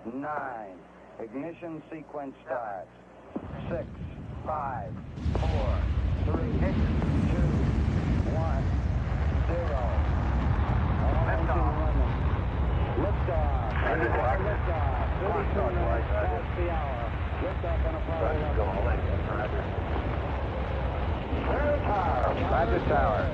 9. Ignition sequence starts. 6, 5, 4, 3, 2, 1, 0. Liftoff. Liftoff. 32 minutes past the hour. Liftoff on Apollo 11. Roger, Tower.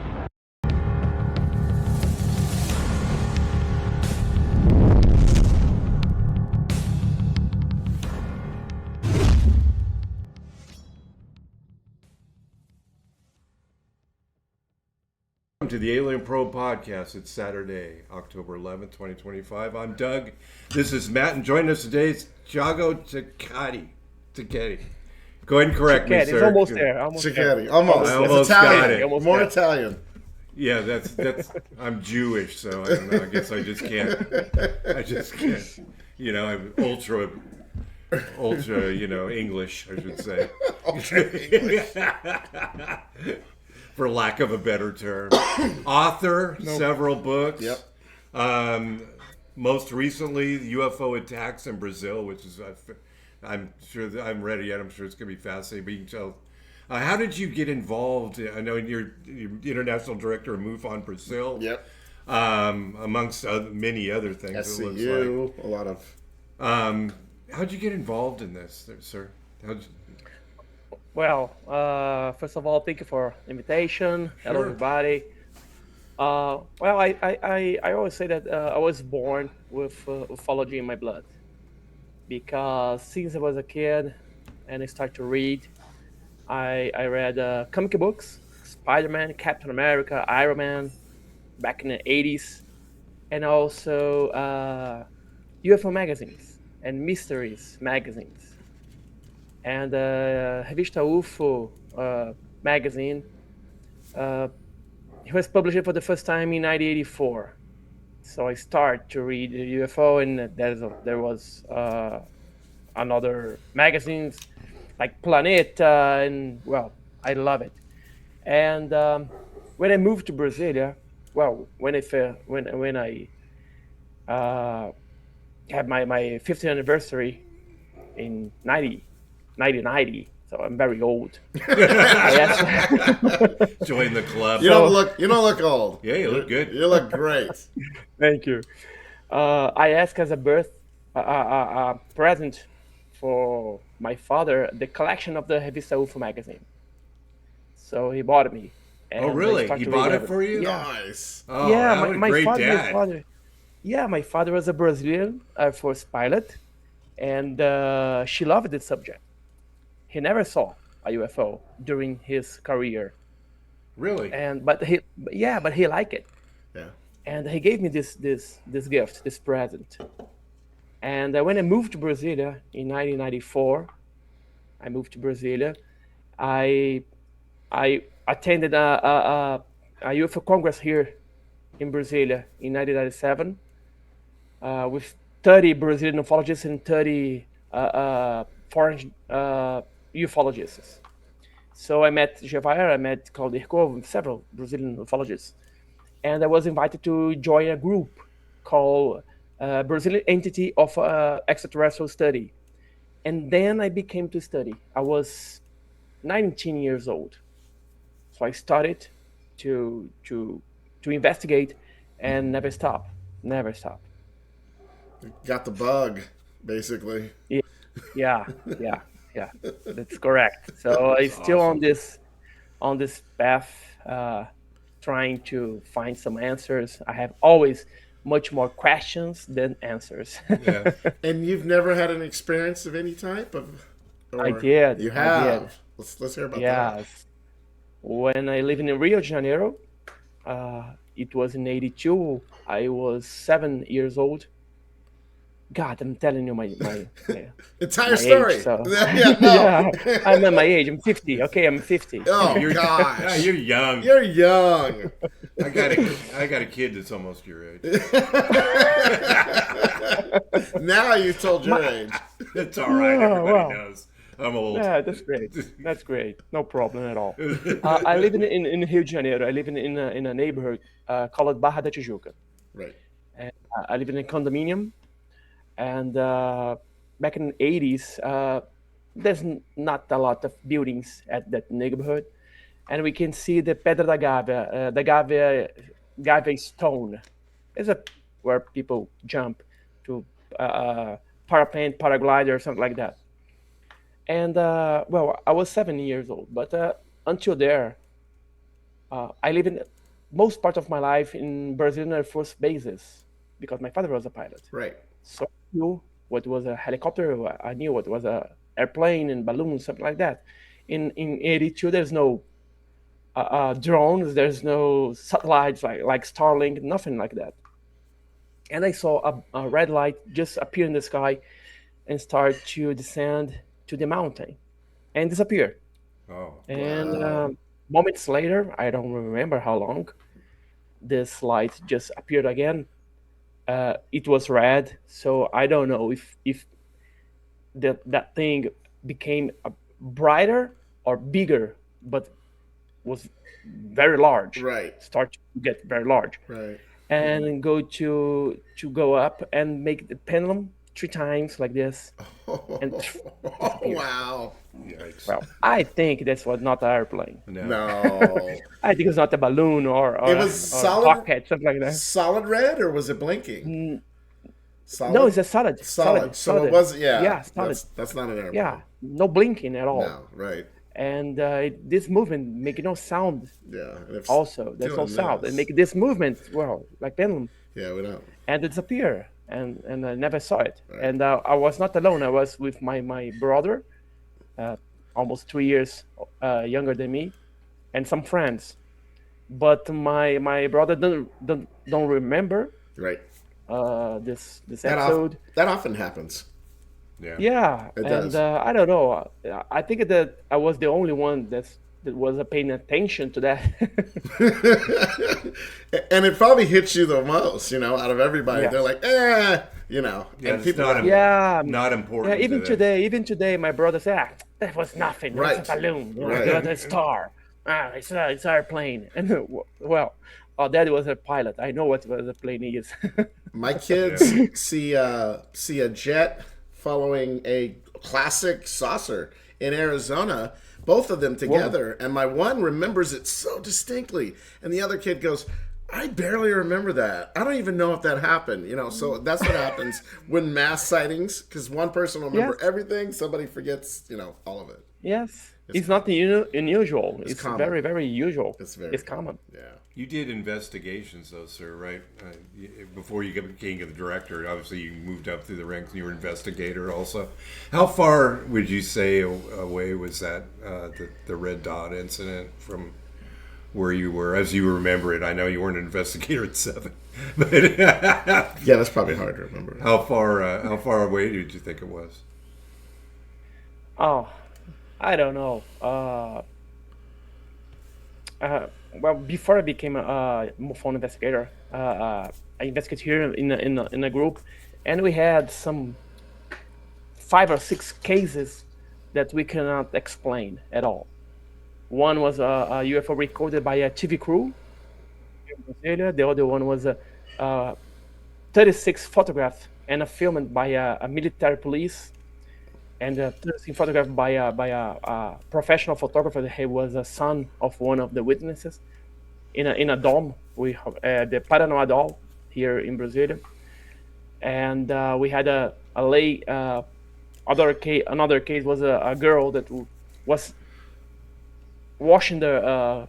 Welcome to the Alien Probe Podcast. It's Saturday, October 11th, 2025. I'm Doug. This is Matt, and joining us today is Thiago Ticchetti. Go ahead and correct me, sir. It's almost there. Ticchetti. Almost. I almost got it. More Italian. Yeah, that's. I'm Jewish, so I don't know. I guess I just can't. You know, I'm ultra. English, I should say. For lack of a better term. Author, several books. Yep. Most recently, UFO attacks in Brazil, which is, I'm sure that I'm ready yet. I'm sure it's going to be fascinating. But you can tell. How did you get involved? I know you're international director of MUFON Brazil. Yep. Amongst many other things. SCU, a lot of. How'd you get involved in this, sir? Well, first of all, thank you for the invitation. Hello, everybody. Well, I always say that I was born with ufology in my blood, because since I was a kid and I started to read, I read comic books, Spider-Man, Captain America, Iron Man, back in the 80s, and also UFO magazines and mysteries magazines. And Revista UFO magazine, it was published for the first time in 1984. So I started to read the UFO, and there was another magazines like Planeta, and well, I love it. And when I moved to Brasilia, well, when I had my 50th anniversary in 1990, so I'm very old. Join the club. You don't look old. Yeah, you look good. You look great. Thank you. I asked as a present for my father the collection of the Revista UFO magazine. So he bought me. And oh, really? He bought it for you? Yeah. Nice. Oh, Yeah, my great dad. My father was a Brazilian Air Force pilot, and she loved the subject. He never saw a UFO during his career. Really? But he liked it. Yeah. And he gave me this gift, this present. And when I moved to Brasilia in 1994, I attended a UFO Congress here in Brasilia in 1997 with 30 Brazilian ufologists and 30 foreign ufologists. So I met Gevaer, I met Claudio Hercov, several Brazilian ufologists. And I was invited to join a group called Brazilian Entity of Extraterrestrial Study. And then I became to study. I was 19 years old. So I started to investigate and never stop. Got the bug, basically. Yeah. That's correct. So I'm still awesome. on this path, trying to find some answers. I have always much more questions than answers. Yeah. And you've never had an experience of any type of? I did. You have. I did. Let's hear about that. Yes. When I lived in Rio de Janeiro, it was in 1982. I was 7 years old. God, I'm telling you my entire story. Age, so. Yeah, I'm at my age. I'm 50. Okay, I'm 50. Oh, gosh. You're young. You're young. I got a kid that's almost your age. Now you told your age. That's all right. Everybody knows. I'm old. Yeah, that's great. That's great. No problem at all. I live in Rio de Janeiro. I live in a neighborhood called Barra da Tijuca. Right. And I live in a condominium. And back in the 80s, there's not a lot of buildings at that neighborhood. And we can see the Pedra da Gávea, the Gávea stone. It's where people jump to parapente, paraglider, or something like that. And well, I was 7 years old, but until there, I lived in most part of my life in Brazilian Air Force bases because my father was a pilot. Right. So I knew what was a helicopter. I knew what was a airplane and balloons, something like that. In 82, there's no drones, there's no satellites like Starlink, nothing like that. And I saw a red light just appear in the sky and start to descend to the mountain and disappear. Oh. And moments later, I don't remember how long, this light just appeared again. It was red, so I don't know if that thing became brighter or bigger, but was very large. Right. Start to get very large. Right. And go up and make the pendulum 3 times like this. And Wow. Yikes. well, I think this was not an airplane. No. I think it's not a balloon or It was or solid- rocket, something like that. Solid red, or was it blinking? Solid? No, it's a solid. Solid. So it was, yeah. Yeah, solid. That's not an airplane. Yeah, no blinking at all. No, right. And this movement make no sound. Yeah. And if Also, there's no doing sound. this- And make this movement, well, like pendulum, Yeah, we don't. and it disappear. And I never saw it. Right. And I was not alone. I was with my brother, almost 3 years younger than me, and some friends. But my brother don't remember Right. this episode. That often happens. Yeah. Yeah, It and does. I don't know. I think that I was the only one that was paying attention to that. And it probably hits you the most, out of everybody. Yes. They're like, Yeah, and it's people not Yeah. not important. Yeah, to them. even today, my brother said, that was nothing. Right. It's a balloon. Right. It was a star. It's an airplane. And well, our daddy was a pilot. I know what a plane is. My kids see a jet following a classic saucer in Arizona, both of them together, and my one remembers it so distinctly, and the other kid goes, I barely remember that. I don't even know if that happened. So that's what happens when mass sightings, because one person will remember everything, somebody forgets, all of it. Yes. It's not unusual. It's common. very, very usual. It's common. Yeah. You did investigations, though, sir, right? Before you became the director, obviously you moved up through the ranks, and you were investigator also. How far would you say away was that the red dot incident from where you were, as you remember it? I know you weren't an investigator at 7, but Yeah, that's probably hard to remember. how far away did you think it was? Oh, I don't know. Well, before I became a MUFON investigator, I investigated here in a group, and we had some 5 or 6 cases that we cannot explain at all. One was a UFO recorded by a TV crew in Australia. The other one was a 36 photograph and a filmed by a military police, and 13 photographed by a professional photographer. He was a son of one of the witnesses in a dome. We have the Paranoia Dome here in Brazil, and we had another case was a girl that was washing the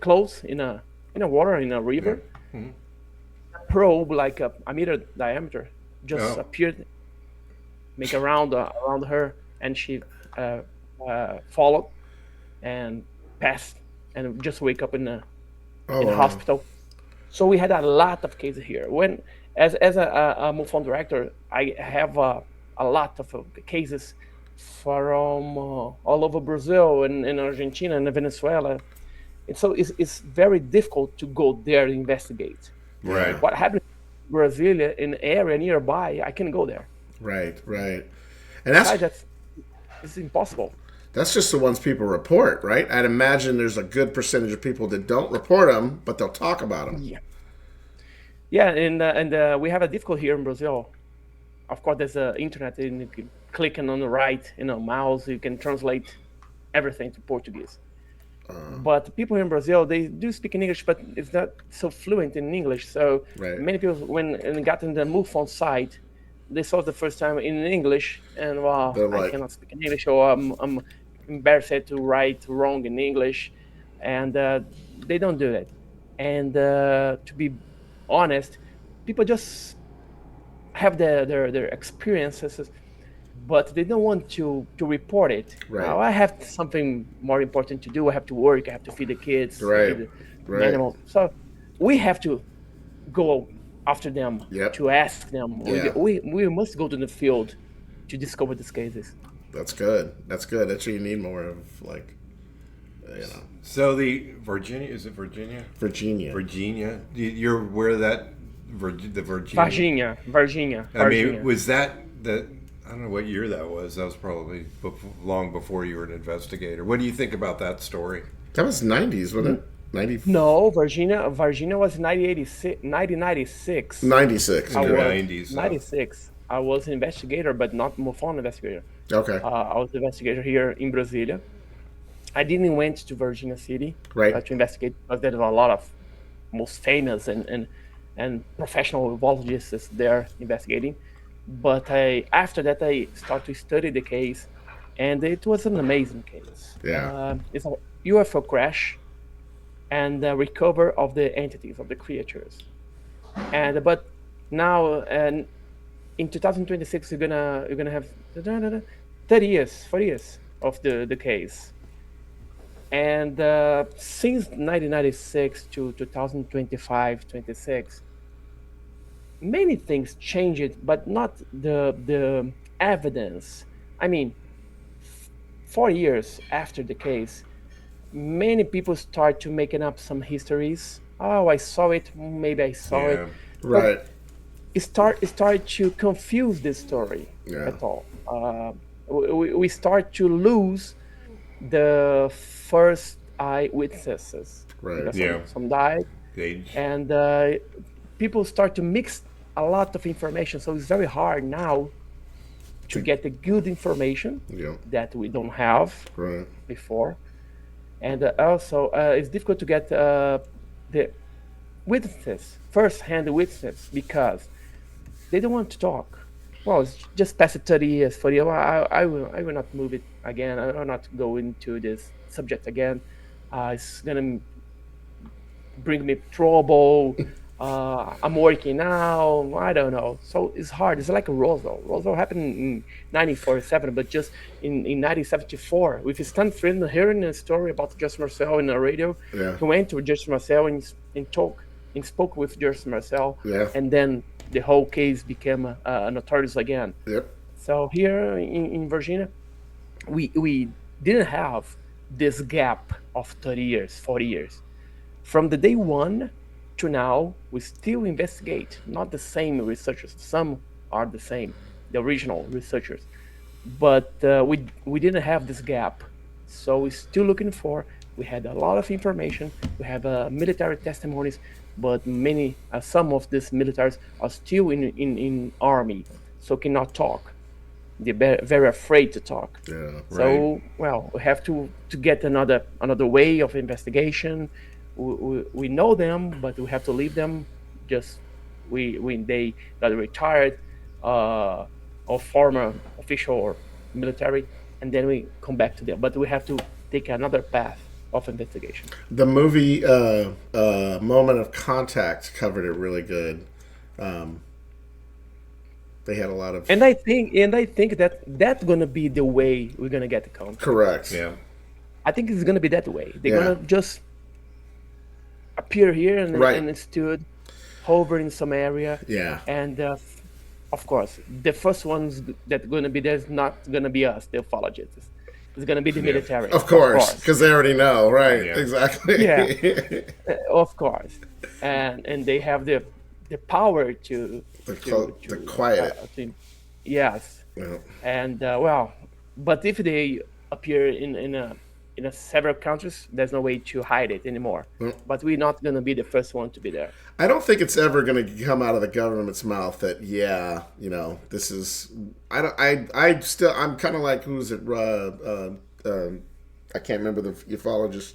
clothes in a water in a river. Yeah. Mm-hmm. A probe like a meter diameter just appeared, make a round around her, and she followed and passed and just wake up in the hospital. So we had a lot of cases here. When as a MUFON director, I have a lot of cases from all over Brazil and Argentina and Venezuela. And so it's very difficult to go there and investigate. Right. What happened in Brazil, in the area nearby, I can go there. Right. And It's impossible. That's just the ones people report, right? I'd imagine there's a good percentage of people that don't report them, but they'll talk about them. Yeah, and we have a difficulty here in Brazil. of course, there's a internet, and you can clicking on the right, mouse, you can translate everything to Portuguese. But people in Brazil, they do speak in English, but it's not so fluent in English. So Right. many people, when they got in the MUFON site, they saw it the first time in English, and They're I like- cannot speak in English, or I'm embarrassed to write wrong in English, and they don't do it. And to be honest, people just have their experiences, but they don't want to report it. Right. Now, I have something more important to do. I have to work. I have to feed the kids, Right. feed the Right. animals. So we have to go after them, Yep. to ask them. Yeah. We must go to the field to discover these cases. That's good. That's good. That's what you need more of, like, So the Virginia, is it Virginia? Virginia. Virginia. You're aware of that? The Virginia. Virginia. I mean, was that the? I don't know what year that was. That was probably long before you were an investigator. What do you think about that story? That was 90s, wasn't it? 90. No, Virginia was 1996. 96. I In the was 90s, huh? 96. I was an investigator, but not MUFON investigator. Okay. I was an investigator here in Brasilia. I didn't went to Virginia City Right. to investigate, because there are a lot of most famous and professional ufologists there investigating. But after that, I started to study the case, and it was an amazing case. Yeah. It's a UFO crash and the recover of the entities, of the creatures. But now, and in 2026, you're gonna have 40 years of the case. And since 1996 to 2025, 26, many things changed, but not the evidence. I mean, 4 years after the case, many people start to making up some histories. Oh, I saw it. Maybe I saw it. Right. It started to confuse this story Yeah. at all. We start to lose the first eyewitnesses. Right. Because Yeah. some died, They, and people start to mix a lot of information. So it's very hard now to get the good information Yeah. that we don't have Right. before, and also it's difficult to get the witnesses, first-hand witnesses, because they don't want to talk. Well, it's just past 30 years, 40 years. I will not move it again. I will not go into this subject again. It's gonna bring me trouble. I'm working now. I don't know. So it's hard. It's like a Roswell. Roswell happened in 1947, but just in 1974, with Stan Friedman hearing a story about Justin Marcel in the radio. Yeah. He went to Justin Marcel and spoke with Justin Marcel. Yeah. And then the whole case became notorious again. Yep. So here in Virginia, we didn't have this gap of 30 years, 40 years. From the day one to now, we still investigate. Not the same researchers. Some are the same, the original researchers. But we didn't have this gap. So we're still looking for. We had a lot of information. We have military testimonies, but some of these militaries are still in army, so cannot talk. They're very afraid to talk. Yeah. So, well, we have to get another way of investigation. We know them, but we have to leave them just when they got retired or former official or military, and then we come back to them. But we have to take another path of investigation. The movie Moment of Contact covered it really good. They had a lot of And I think that that's gonna be the way we're gonna get the contact. correct. yeah. I think it's gonna be that way. They're Yeah. gonna just appear here Right. and stood, hover in some area. Yeah. And of course, the first ones that gonna be there is not gonna be us, the ufologists. It's gonna be the military. Of course, because they already know, right? Yeah. Exactly. Yeah. Of course, and they have the power to quiet it. Yes, Yeah. and but if they appear in in several countries. There's no way to hide it anymore. But we're not going to be the first one to be there. I don't think it's ever going to come out of the government's mouth that this is. I'm kind of like, who's it? I can't remember the ufologist.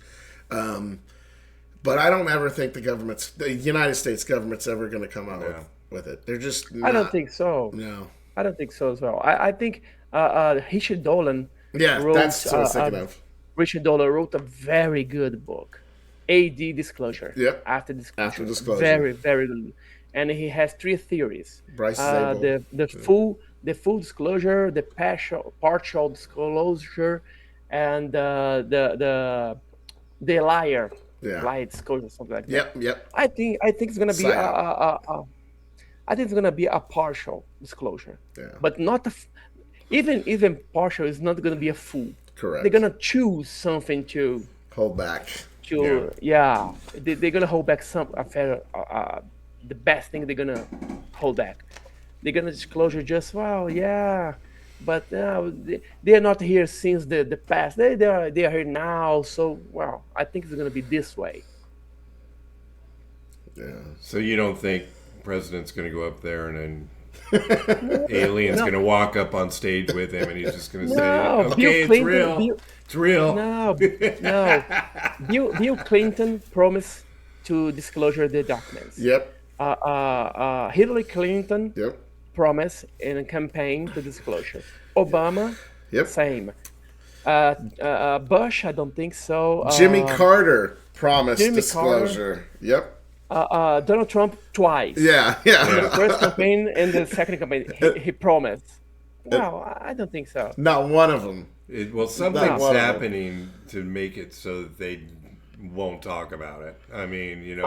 But I don't ever think the United States government's ever going to come out with it. They're just not. I don't think so. No. I don't think so as well. I think Richard Dolan wrote, that's what I was thinking of. Richard Dolan wrote a very good book, AD Disclosure. Yep. After Disclosure. Very, very good. And he has 3 theories. Bryce is able. The full disclosure, the partial disclosure, and the liar. Yeah. Liar disclosure, something like that. Yep. I think it's gonna be I think it's gonna be a partial disclosure. Yeah. But not even partial is not gonna be a full. Correct. They're gonna choose something to hold back. They're gonna hold back the best thing they're gonna hold back. They're gonna disclosure just but they are not here since the past. They are here now. So I think it's gonna be this way. Yeah. So you don't think president's going to go up there and then alien's going to walk up on stage with him and he's just going to say, "Okay, it's real. It's real." No. Bill Clinton promised to disclosure the documents. Yep. Hillary Clinton. Yep. Promise in a campaign to disclosure. Obama. Yep. Same. Bush, I don't think so. Jimmy Carter promised disclosure. Yep. Donald Trump twice. Yeah. The first campaign and the second campaign, he promised. I don't think so. Not one of them. Something's happening to make it so that they won't talk about it. I mean,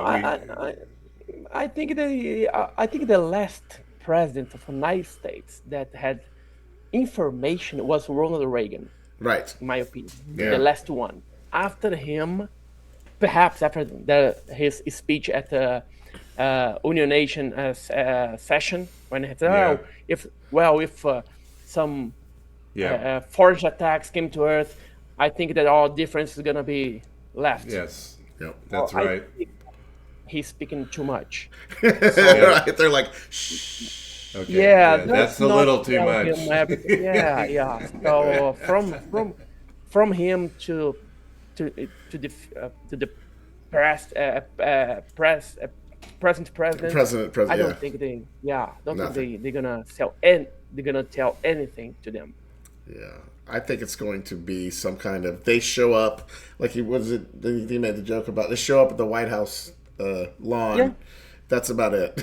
I think the last president of the United States that had information was Ronald Reagan. Right. In my opinion, Yeah. the last one. After him. Perhaps after his speech at the Union Nation session, when he said, if some foreign attacks came to Earth, I think that all difference is gonna be left. Yes, yep, that's right. He's speaking too much. Right? They're like, shh. Okay, that's a little too much. So from him to the present president. I don't think they're gonna sell and they're gonna tell anything to them. Yeah, I think it's going to be some kind of. They show up like he made the joke about they show up at the White House lawn. Yeah. That's about it.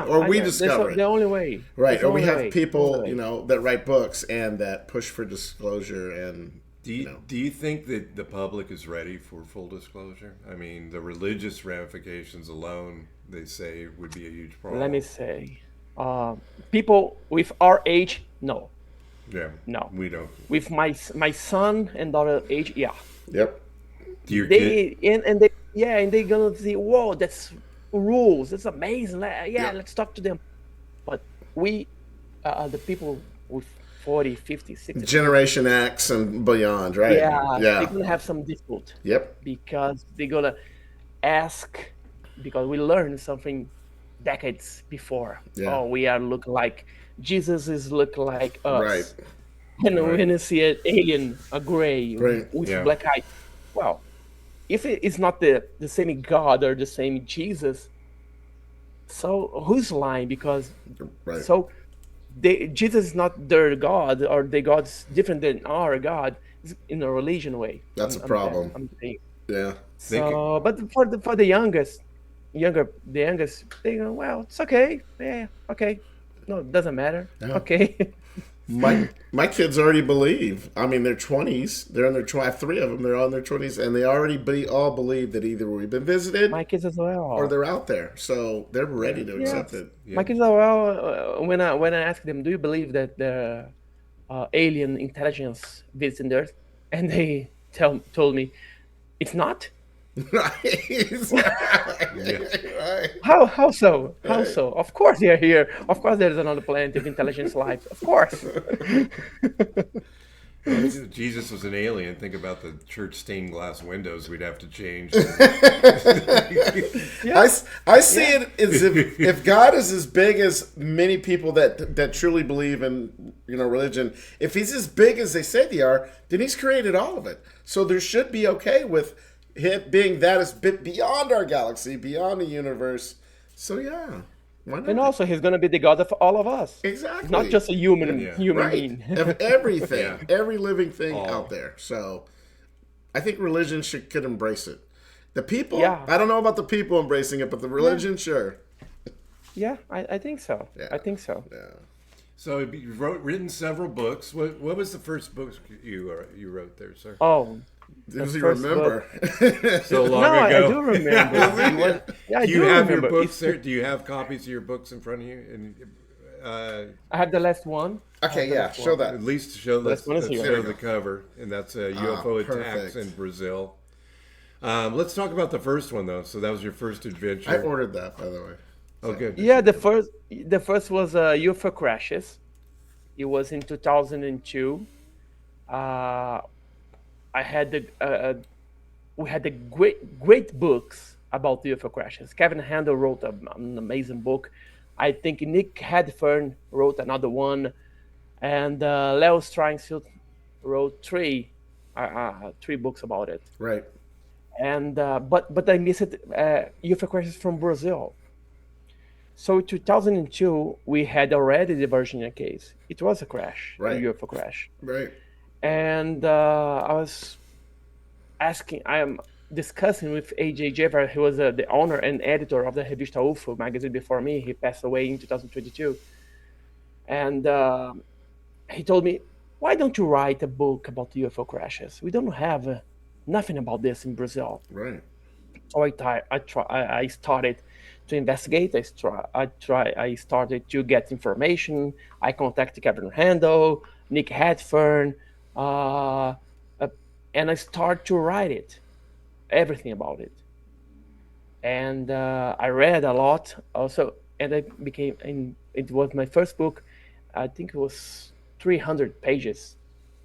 Or we discover it. The only way. Right. Or we have people, that write books and that push for disclosure and. Do you think that the public is ready for full disclosure? I mean, the religious ramifications alone, they say, would be a huge problem. Let me say, people with our age, no. Yeah. No. We don't. With my son and daughter age, yeah. Yep. Do your kid? And they're gonna say, "Whoa, that's rules. That's amazing. Let's talk to them." But we, the people with 40, 50, 60. Generation X and beyond, right? Yeah. They're going to have some dispute. Yep. Because they're going to ask, because we learned something decades before. Yeah. Oh, we are look like, Jesus is look like us. Right. And when you see an alien, a gray, right. with black eyes, well, if it is not the same God or the same Jesus, so who's lying? Because, so... Jesus is not their God, or their God's different than our God in a religion way. That's a problem. Yeah. So, but for the youngest, they go, well, it's okay. Yeah, okay. No, it doesn't matter. Yeah. Okay. My kids already believe. I mean, they're 20s. They're in their 3 of them. They're all in their 20s, and they already all believe that either we've been visited, my kids as well, or they're out there. So they're ready to accept it. Yeah. My kids as well. When I ask them, do you believe that the alien intelligence visiting Earth, and they told me, it's not. Right. How so? How so? Of course they are here. Of course there is another planet of intelligence life. Of course. If Jesus was an alien, think about the church stained glass windows we'd have to change. I see it as if God is as big as many people that truly believe in religion. If he's as big as they say they are, then he's created all of it. So there should be okay with him being that is bit beyond our galaxy, beyond the universe. So yeah. Why not? And also, he's going to be the God of all of us. Exactly. Not just a human Right. being. Of everything, every living thing out there. So I think religion could embrace it. The people, I don't know about the people embracing it, but the religion, sure. Yeah, I think so. Yeah. I think so. Yeah. So you've written several books. What was the first book you wrote there, sir? Oh, does he remember? So long no, ago. I do remember. Do you have your books there? Do you have copies of your books in front of you? And I have the last one. Okay, yeah, show that. at least show Last one is here. show the cover, and that's UFO attacks in Brazil. Let's talk about the first one though. So that was your first adventure. I ordered that, by the way. Oh, good. Yeah, the first was UFO crashes. It was in 2002. We had the great books about UFO crashes. Kevin Handel wrote an amazing book. I think Nick Hadfern wrote another one, and Leo Streinsfield wrote three books about it. Right. And but I missed UFO crashes from Brazil. So in 2002, we had already the Virginia case. It was a crash, a UFO crash. Right. And I am discussing with AJ Jever, who was the owner and editor of the Revista UFO magazine before me. He passed away in 2022. And he told me, why don't you write a book about UFO crashes? We don't have nothing about this in Brazil. Right. So I started to investigate. I started to get information. I contacted Kevin Handel, Nick Hadfern, and I started to write everything about it. And I read a lot also, and it was my first book. I think it was 300 pages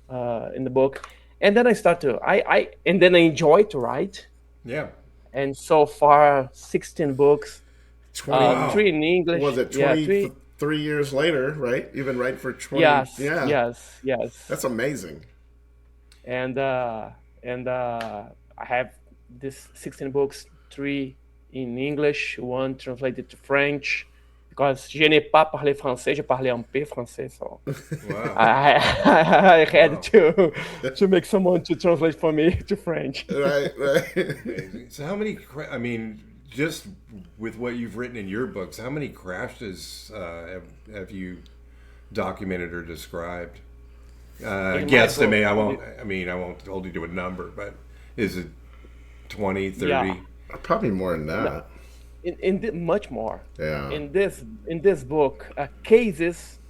in the book. And then I started and then I enjoyed to write. Yeah. And so far, 16 books, 20, 3 in English. Was it 23 years later, right? You've been writing for 20. Yes, yeah. yes. That's amazing. And I have this 16 books, 3 in English, 1 translated to French, because je n'ai pas parlé français, je parlais un peu français, so Wow. I had to make someone to translate for me to French. Right. Amazing. So how many, just with what you've written in your books, how many crashes have you documented or described? Guesstimate. I won't hold you to a number, but is it 20, 30? Yeah. Probably more than that. Much more. Yeah. In this book, cases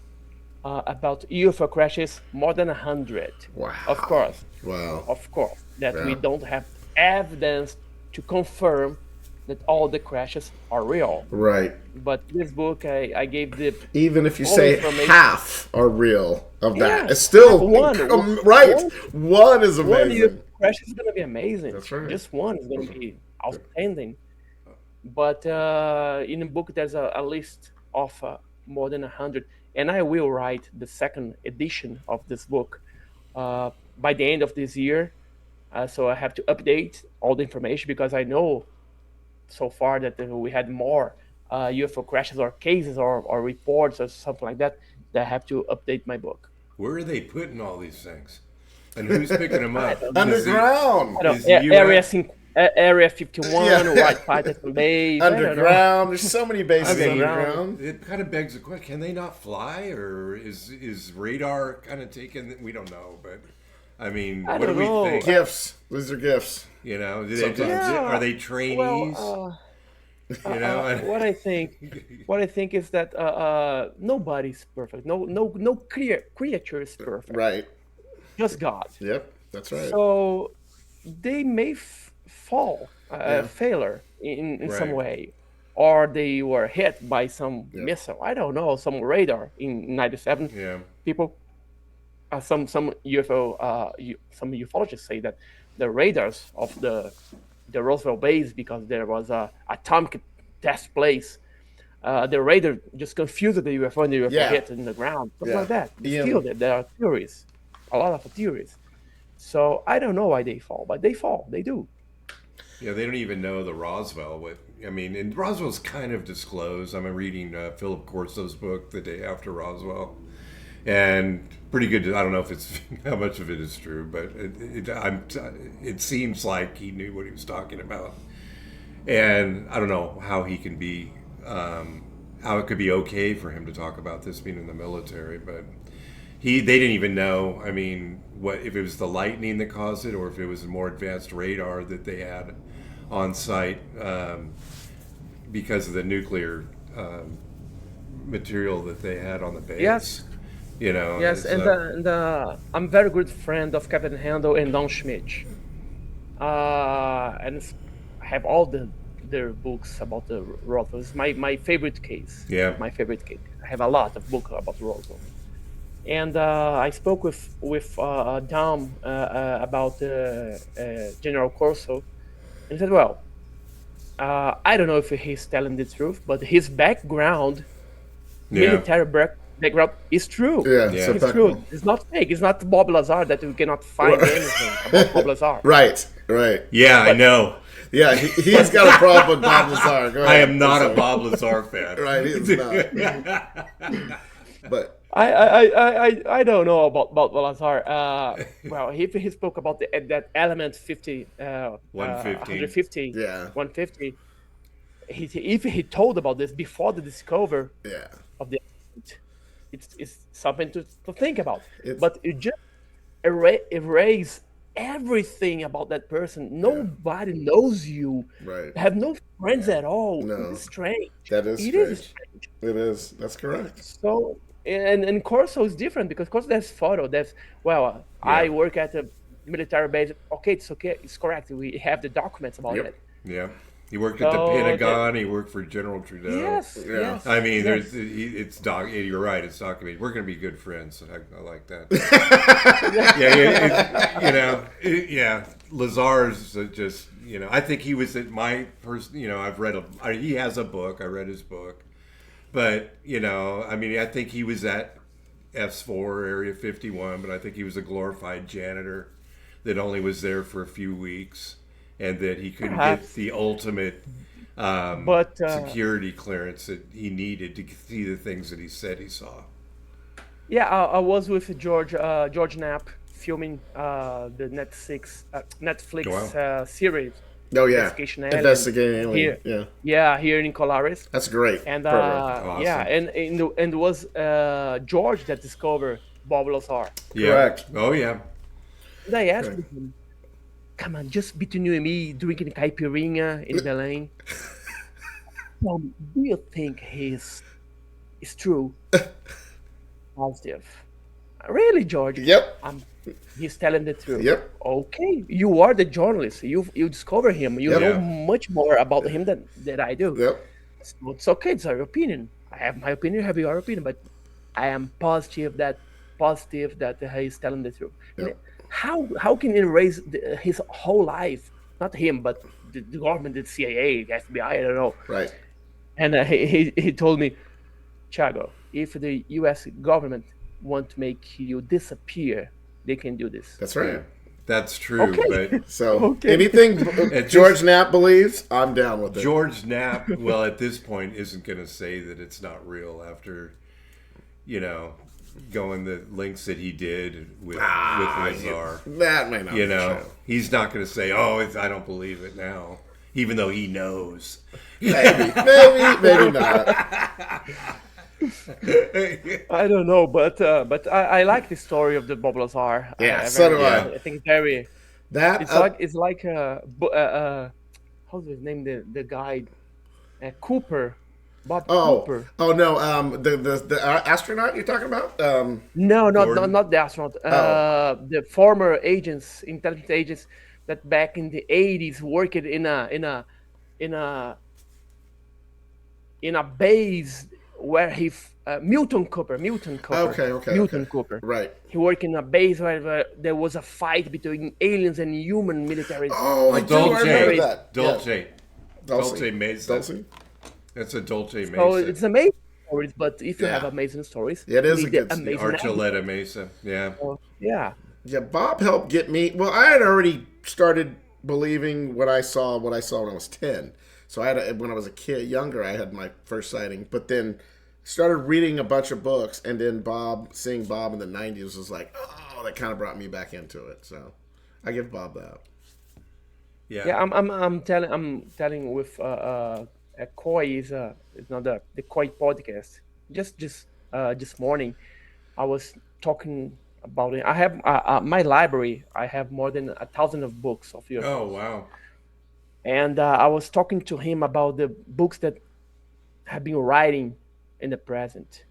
about UFO crashes, more than 100. Wow. Of course. Wow. Of course. That we don't have evidence to confirm that all the crashes are real. Right. But this book, I gave the even if you all say information. half are real of that, Yeah, it's still one. right. One is One amazing. UFO crash is going to be amazing. That's right. Just one is going to be outstanding. But in the book, there's a list of more than 100. And I will write the second edition of this book by the end of this year. So I have to update all the information because I know so far that we had more UFO crashes or cases or reports or something like that I have to update my book. Where are they putting all these things? And who's picking them up? Underground. Area 51, White Patterson Bay. Underground. There's so many bases underground. It kind of begs the question: can they not fly, or is radar kind of taken? We don't know, but I mean, what do we think? Gifts. These are gifts. You know, are they trainees? Well, what I think is that nobody's perfect. No creature is perfect. Right. Just God. Yep. That's right. So they may failure in some way, or they were hit by some missile. I don't know, some radar in 97. Yeah. People some some ufologists say that the radars of the Roswell base, because there was a atomic test place, the radar just confused the UFO and the UFO hit in the ground, something like that. But still, there are theories, a lot of theories. So I don't know why they fall, but they fall. They do. Yeah, they don't even know the Roswell. And Roswell's kind of disclosed. I'm reading Philip Corso's book, The Day After Roswell, and pretty good. I don't know if it's how much of it is true, but it seems like he knew what he was talking about. And I don't know how he can be, how it could be okay for him to talk about this being in the military, but they didn't even know. I mean, what if it was the lightning that caused it, or if it was a more advanced radar that they had on site because of the nuclear material that they had on the base. Yes. Yes, and I'm very good friend of Kevin Handel and Don Schmidt, and I have all their books about the Roswell. It's my favorite case. Yeah, my favorite case. I have a lot of books about Roswell, and I spoke with Dom about General Corso, and he said, "Well, I don't know if he's telling the truth, but his background, military background, is true. It's true. It's not fake. It's not Bob Lazar that we cannot find anything about Bob Lazar." Right. Yeah, I know. Yeah, he's got a problem with Bob Lazar. Go ahead. I am not a Bob Lazar fan. Right, he's not. But I don't know about Lazar. Well, he spoke about that element 50, 150. Yeah. 150. If he told about this before the discovery of the element, it's something to think about. But it just erase everything about that person. Nobody knows you. Right. Have no friends at all. No. It's strange. That is strange. It is strange. It is. That's correct. So, and Corso is different because Corso there's photo. I work at a military base. Okay, it's correct. We have the documents about it. Yeah. He worked at the Pentagon. He worked for General Trudeau. Yes. I mean, you're right. It's documented. We're going to be good friends. I like that. Lazar's just, I think he was at my person. I've read he has a book. I read his book, but I think he was at S4 Area 51, but I think he was a glorified janitor that only was there for a few weeks. And that he couldn't get the ultimate security clearance that he needed to see the things that he said he saw. Yeah, I was with George Knapp filming the Netflix series. Oh yeah, Investigating Alien. Here in Colares. That's great. And awesome. and it was George that discovered Bob Lazar. Yeah. Correct. Oh yeah. And I asked him, "Come on, just between you and me, drinking caipirinha in Belém. Do you think it's true?" Positive. Really, George? Yep. He's telling the truth. Yep. Okay, you are the journalist. You discover him. You know much more about him than I do. Yep. So it's okay. It's our opinion. I have my opinion. You have your opinion. But I am positive that he's telling the truth. Yep. How can he erase his whole life? Not him, but the government, the CIA, the FBI, I don't know. Right. And he told me, "Thiago, if the U.S. government want to make you disappear, they can do this." That's right. That's true. Okay. But so anything George Knapp believes, I'm down with it. George Knapp, well, at this point, isn't going to say that it's not real after, going the links that he did with Lazar. That may not be true. He's not going to say, I don't believe it now, even though he knows. Maybe not. I don't know, but I like the story of the Bob Lazar. Yeah, so do I. I think it's very. It's like how's his name? The guy, Cooper. Bob Cooper. Oh no, the astronaut you're talking about? No, not the astronaut. The former intelligence agents that back in the 80s worked in a base where Milton Cooper. Okay. Milton Cooper. Right. He worked in a base where there was a fight between aliens and human militaries. Oh, I remember that. Dolce Mesa. Dulce? That's a Dolce Mesa. So it's amazing stories, but if you have amazing stories, it is you a need good the amazing Archuleta Mesa. Yeah. yeah. Yeah, Bob helped get me. Well, I had already started believing what I saw when I was 10. So when I was a kid, younger, I had my first sighting. But then started reading a bunch of books, and then seeing Bob in the 90s was like, oh, that kind of brought me back into it. So I give Bob that. Yeah. I'm telling with Koi is not the Koi podcast. Just this morning, I was talking about it. I have my library. I have more than 1,000 of books of UFOs. Oh wow! And I was talking to him about the books that have been writing at the present.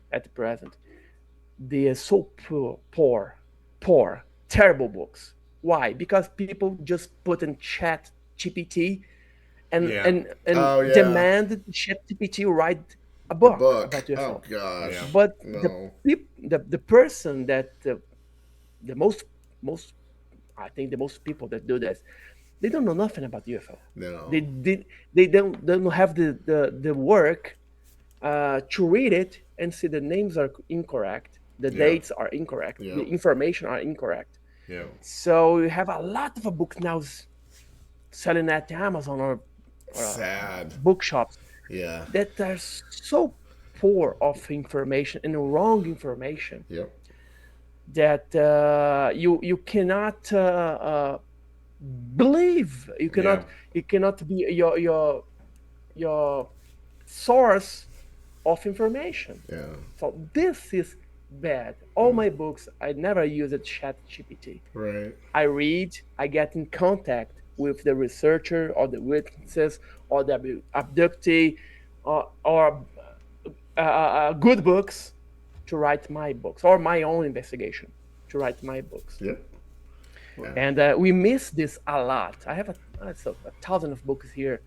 They are so poor, terrible books. Why? Because people just put in Chat GPT and demand Chat GPT write a book. About UFO. Oh gosh! Yeah. But the person that the most I think the most people that do this, they don't know nothing about UFO. No. They don't have the work to read it and see the names are incorrect, the dates are incorrect, the information are incorrect. Yeah. So you have a lot of books now selling at Amazon or sad bookshops. Yeah. That are so poor of information and wrong information. Yep. That you cannot believe. You cannot be your source of information. Yeah. So this is bad. All my books, I never use a Chat GPT. Right. I read, I get in contact with the researcher or the witnesses or the abductee or good books to write my books, or my own investigation to write my books. Yep. Yeah. And we miss this a lot. I have 1,000 of books here,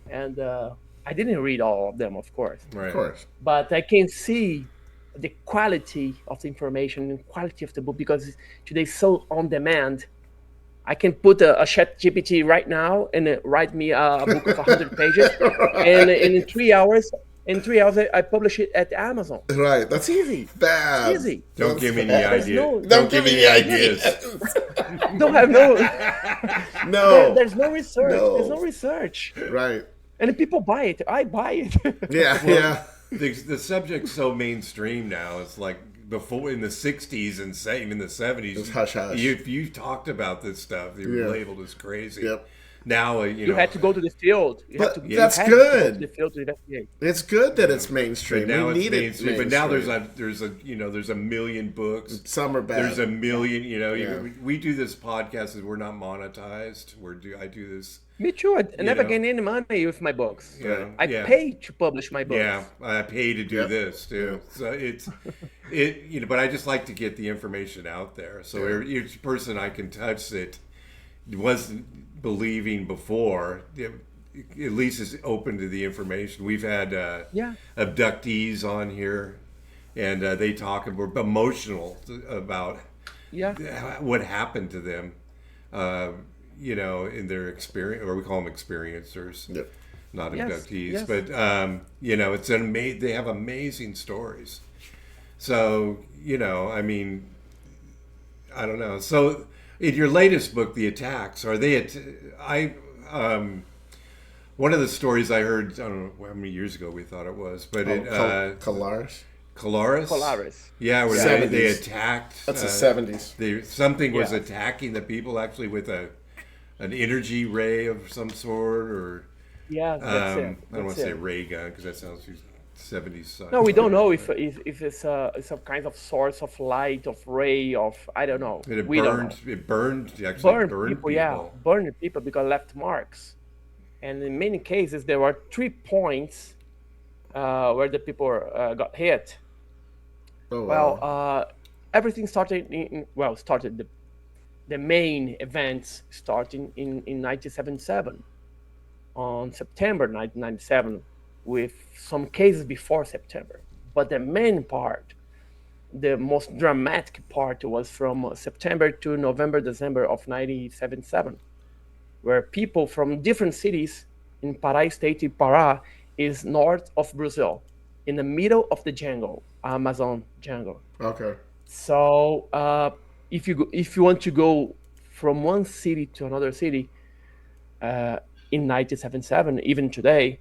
and I didn't read all of them, of course. Right. Of course. But I can see the quality of the information and quality of the book, because today is so on demand. I can put a Chat GPT right now and write me a book of 100 pages, and in 3 hours. In 3 hours, I publish it at Amazon. Right. That's easy. Bad. It's easy. Don't give me any ideas. Don't give me any ideas. Don't have no. No. There's no research. No. There's no research. Right. And people buy it. I buy it. Yeah. The subject's so mainstream now. It's like before in the 60s and even in the 70s. It was hush hush. If you talked about this stuff, you were labeled as crazy. Yep. Now you had to go to the field. That's to good. go to the field to investigate. It's good that it's mainstream. But now we need mainstream. it. But now there's a million books. Some are bad. There's a million. We do this podcast and we're not monetized. I do this. Me too. I never gain any money with my books. Yeah. I pay to publish my books. Yeah, I pay to do this too. So but I just like to get the information out there. So each person I can touch that wasn't believing before, at least is open to the information. We've had abductees on here, and they talk about emotional about what happened to them, in their experience, or we call them experiencers, not abductees. But it's they have amazing stories. So I don't know. So in your latest book, The Attacks, are they? One of the stories I heard, I don't know how many years ago we thought it was, but Colares. Colares. Yeah, where they attacked. That's the 70s. Something was attacking the people actually with an energy ray of some sort, or that's it. I don't want to say ray gun because that sounds 70s. No, we don't know if it's some kind of source of light, of ray, of I don't know. It burned people. Burned people because left marks, and in many cases there were 3 points where the people got hit. Oh, wow. Everything started the main events starting in 1977, on September 1997, with some cases before September. But the main part, the most dramatic part, was from September to November, December of 1977, where people from different cities in Pará state, Pará is north of Brazil, in the middle of the jungle, Amazon jungle. Okay. So if you want to go from one city to another city in 1977, even today,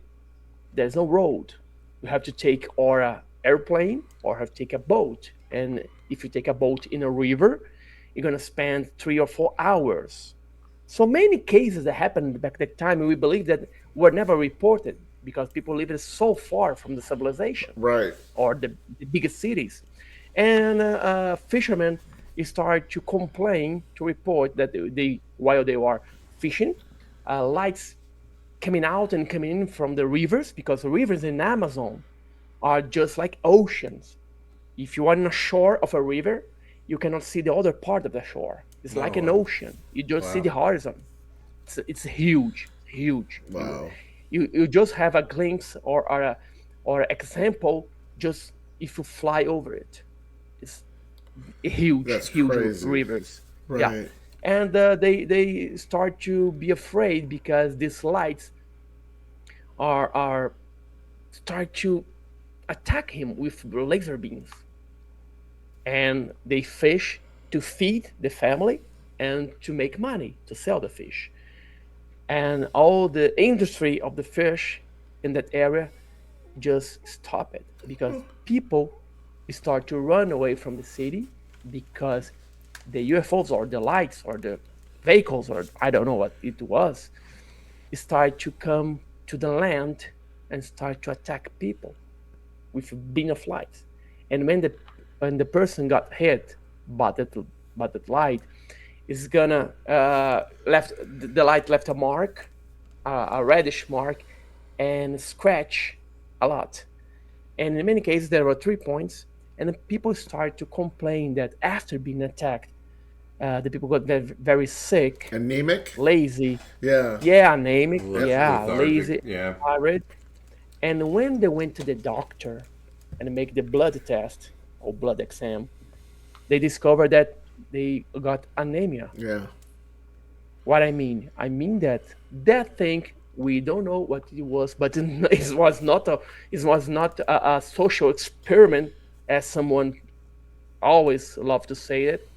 there's no road. You have to take or a airplane or have to take a boat. And if you take a boat in a river, you're gonna spend 3 or 4 hours. So many cases that happened back that time, we believe that were never reported because people lived so far from the civilization Right. or the biggest cities. And fishermen start to complain, to report that they while they were fishing, lights coming out and coming in from the rivers, because the rivers in Amazon are just like oceans. If you are on the shore of a river, you cannot see the other part of the shore. It's like an ocean. You just see the horizon. It's huge, huge. Wow. You just have a glimpse or example just if you fly over it. It's huge, That's huge crazy. rivers. Right. Yeah, and they start to be afraid because these lights are start to attack him with laser beams, and they fish to feed the family and to make money to sell the fish, and all the industry of the fish in that area just stop it because people start to run away from the city because the UFOs or the lights or the vehicles or I don't know what it was start to come to the land and start to attack people with beam of light. And when the person got hit by that light, is gonna the light left a mark, a reddish mark, and scratch a lot. And in many cases, there were 3 points, and people start to complain that after being attacked, the people got very sick, Anemic? lazy, Yeah. anemic, Lethargic, lazy, yeah. tired. And when they went to the doctor and make the blood test or blood exam, they discovered that they got anemia. Yeah. What I mean that thing we don't know what it was, but it was not a social experiment, as someone always loved to say it.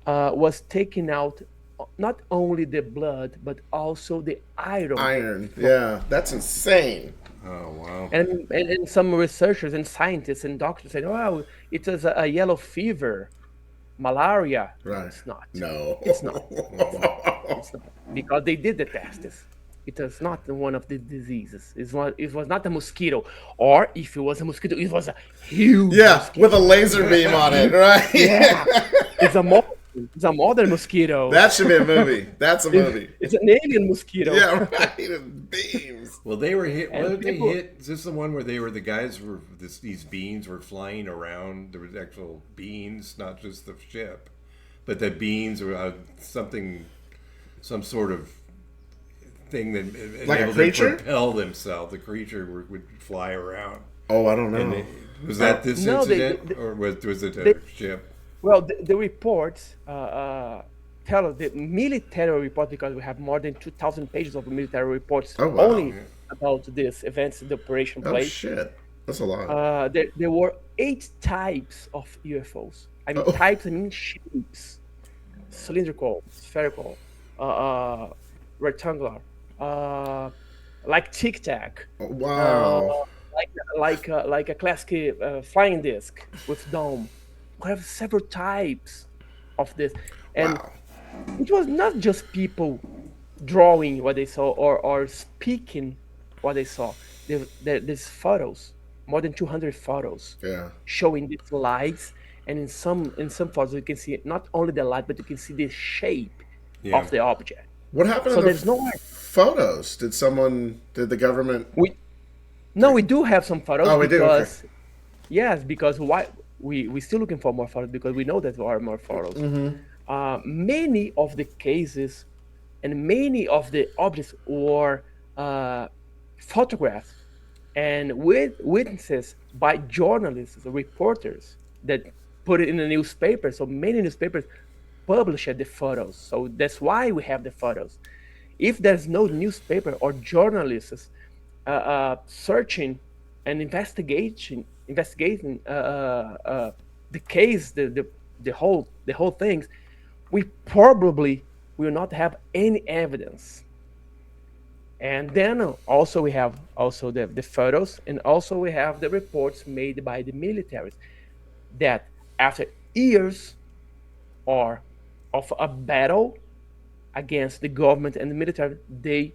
Was taking out not only the blood but also the iron. Iron. Yeah. That's insane. Oh, wow. And some researchers and scientists and doctors said, "Oh, it was a yellow fever, malaria." Right. It's not. No. It's not. It's not because they did the tests. It was not one of the diseases. It was not a mosquito, or if it was a mosquito, it was a huge. Yeah, mosquito. with a laser beam on it, right? Yeah, it's a modern mosquito. That should be a movie. That's a movie. It's an alien mosquito. Yeah, right. And beams. Well, they were hit. And What did they people- hit? Is this the one where the guys were these beans were flying around? There was actual beans, not just the ship, but the beans were some sort of thing that Like a enabled them to creature? propel themselves. The creature would fly around. Oh, I don't know. And was that this No, incident, or was it a ship? Well, the reports tell us, the military report, because we have more than 2,000 pages of military reports Oh, wow. only about these events, the operation Oh, place. shit. That's a lot. There were 8 types of UFOs. I mean, Oh. types, I mean shapes: cylindrical, spherical, rectangular, like Tic Tac. Wow. Like a classic flying disc with dome. We have several types of this, and Wow. it was not just people drawing what they saw or speaking what they saw. There's photos, more than 200 photos Yeah. showing these lights, and in some photos you can see not only the light, but you can see the shape Yeah. of the object. What happened So to the there's no way. photos? Did the government... We do have some photos. Oh, we do? Okay. Because yes, because why we still looking for more photos, because we know that there are more photos. Many of the cases and many of the objects were photographed and with witnesses by journalists, reporters that put it in the newspaper. So many newspapers published the photos. So that's why we have the photos. If there's no newspaper or journalists searching and investigating the case, the whole things, we probably will not have any evidence. And then also we have also the photos, and also we have the reports made by the militaries that after years or of a battle against the government and the military, they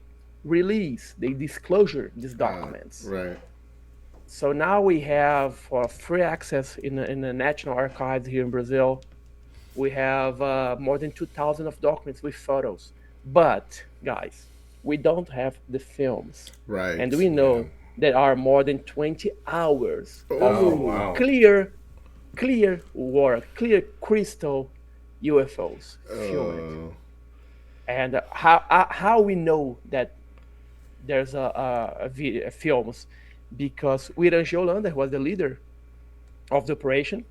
disclosure these documents. Right. So now we have for free access in the National Archives here in Brazil. We have more than 2,000 of documents with photos. But guys, we don't have the films. Right. And we know there are more than 20 hours of wow. clear work, clear crystal UFOs filmed. And how we know that there's a films, because Irã Holanda was the leader of the operation.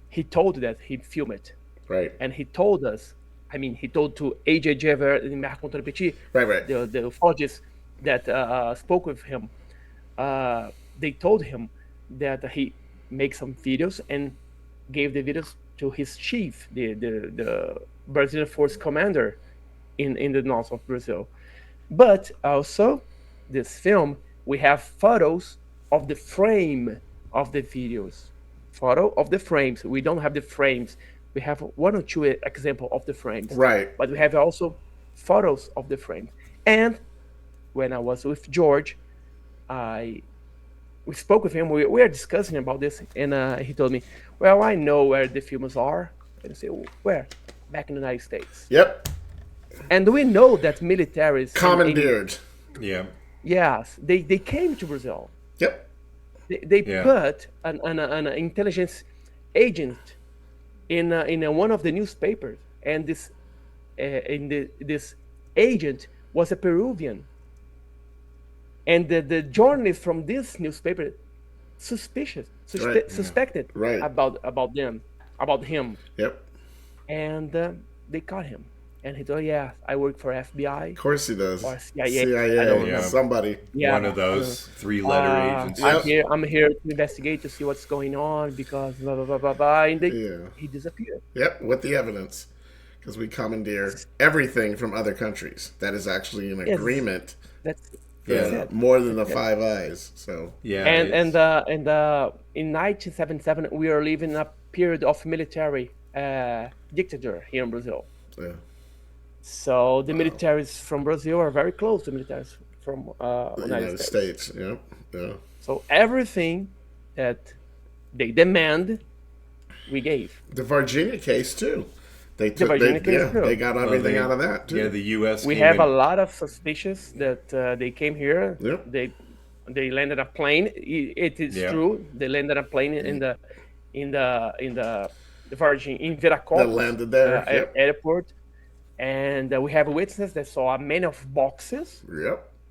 He told that he filmed it. Right. And he told us, he told to A.J. Jever and Marc Petit, Right. the ufologists that spoke with him. They told him that he make some videos and gave the videos to his chief, the Brazilian force commander in the north of Brazil. But also, this film, we have photos of the frame of the videos. Photo of the frames. We don't have the frames. We have one or two examples of the frames. Right. But we have also photos of the frames. And when I was with George, we spoke with him. We were discussing about this, and he told me, "Well, I know where the films are." And I said, "Where?" Back in the United States. Yep. And we know that militaries Commandeered. Yeah. Yes, they came to Brazil. Yep. They put an intelligence agent in one of the newspapers, and this agent was a Peruvian, and the journalist from this newspaper suspected about him, Yep. and they caught him. And he told, "Yeah, I work for FBI." Of course he does. Or CIA. CIA. I don't know. Somebody. Yeah, One of those three-letter agencies. I'm here to investigate to see what's going on because blah blah blah blah blah. And he disappeared. Yep, with the evidence, because we commandeer everything from other countries. That is actually an agreement. That's it. More than the Five Eyes. So and in 1977 we are living a period of military dictator here in Brazil. Yeah. So the militaries from Brazil are very close to militaries from United States. Yeah. So everything that they demand, we gave. The Virginia case too. They got everything out of that too. Yeah, the U.S. We have a lot of suspicions that they came here. Yep. They landed a plane. It is true. They landed a plane in the Virgin in Viracopos. They landed there. Airport. And we have witnesses that saw a man of boxes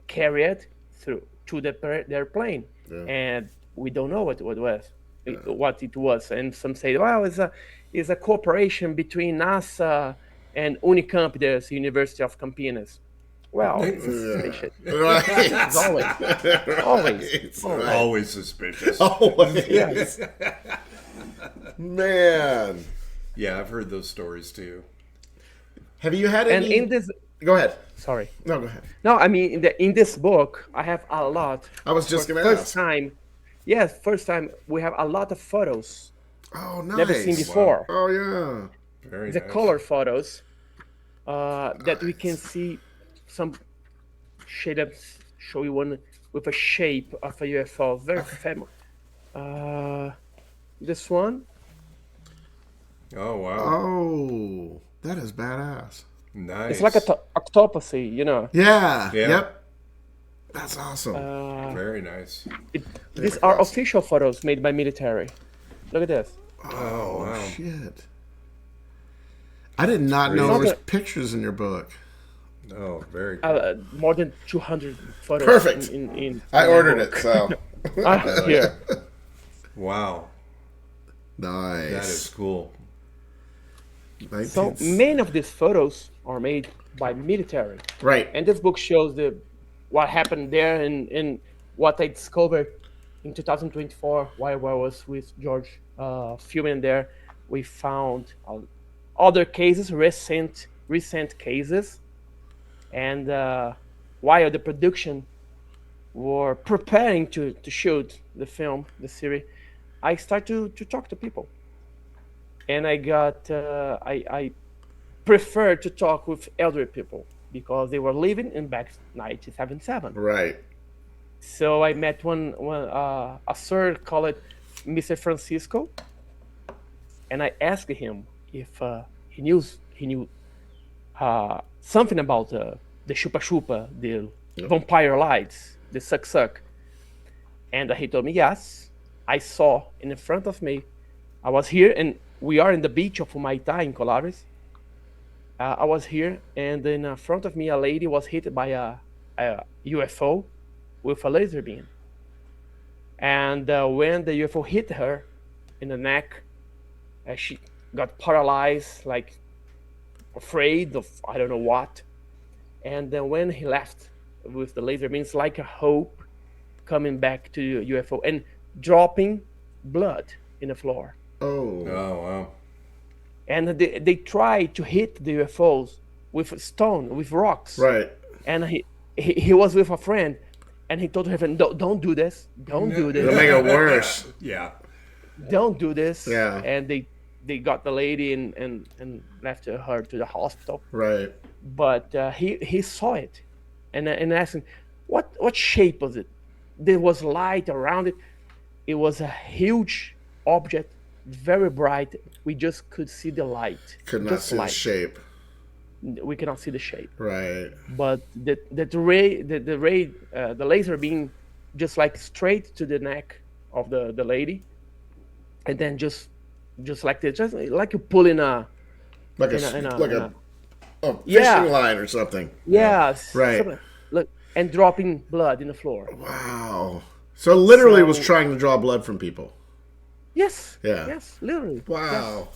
carried through to their plane, and we don't know what it was. And some say, "Well, it's a cooperation between NASA and Unicamp, the University of Campinas." Well, it's suspicious. It's Always suspicious. Always. Yes. Man. Yeah, I've heard those stories too. Have you had any? And in this, go ahead. Sorry. No, go ahead. No, in this book, I have a lot. I was just going to ask. First time we have a lot of photos. Oh, nice. Never seen before. Oh, yeah. Very The nice. color photos that we can see some shade up. Show you one with a shape of a UFO. Very famous. This one. Oh wow. Oh, that is badass. Nice. It's like a octopusy, you know. Yeah. Yeah. Yep. That's awesome. Very nice. These are official photos made by military. Look at this. Oh, wow. Shit. I did not know there was pictures in your book. Oh, very cool. More than 200 photos. Perfect. I ordered it, so. Here. Wow, Nice. that is cool. So many of these photos are made by military. Right. And this book shows what happened there and what I discovered in 2024 while I was with George filming there. We found other cases, recent cases, and while the production were preparing to shoot the film, the series, I started to talk to people, and I prefer to talk with elderly people because they were living in back 1977. Right. So I met a sir called Mr. Francisco, and I asked him if he knew something about the chupa chupa, the vampire lights, the suck. And he told me, yes, I saw in front of me. I was here, and we are in the beach of Humaitá in Colares. I was here, and in front of me, a lady was hit by a UFO with a laser beam. And when the UFO hit her in the neck, she got paralyzed, like afraid of I don't know what. And then when he left with the laser beam, it's like a hope coming back to UFO and dropping blood in the floor. Oh. Oh, wow. And they tried to hit the UFOs with stone, with rocks. Right. And he was with a friend, and he told her friend, don't do this. Don't do It'll this. make it worse. Yeah. Don't do this. Yeah. And they got the lady and left her to the hospital. Right. But he saw it, and asked him, what shape was it? There was light around it. It was a huge object, very bright. We just could see the light. Could not Just see the light. shape. We cannot see the shape. Right. But the laser beam just like straight to the neck of the lady, and then just like this, just like you pulling a Like a fishing Yeah. line or something. yes, Right. something- look, and dropping blood in the floor. Wow. So literally was So- trying to draw blood from people. Yes. Yeah. Yes, literally. Wow.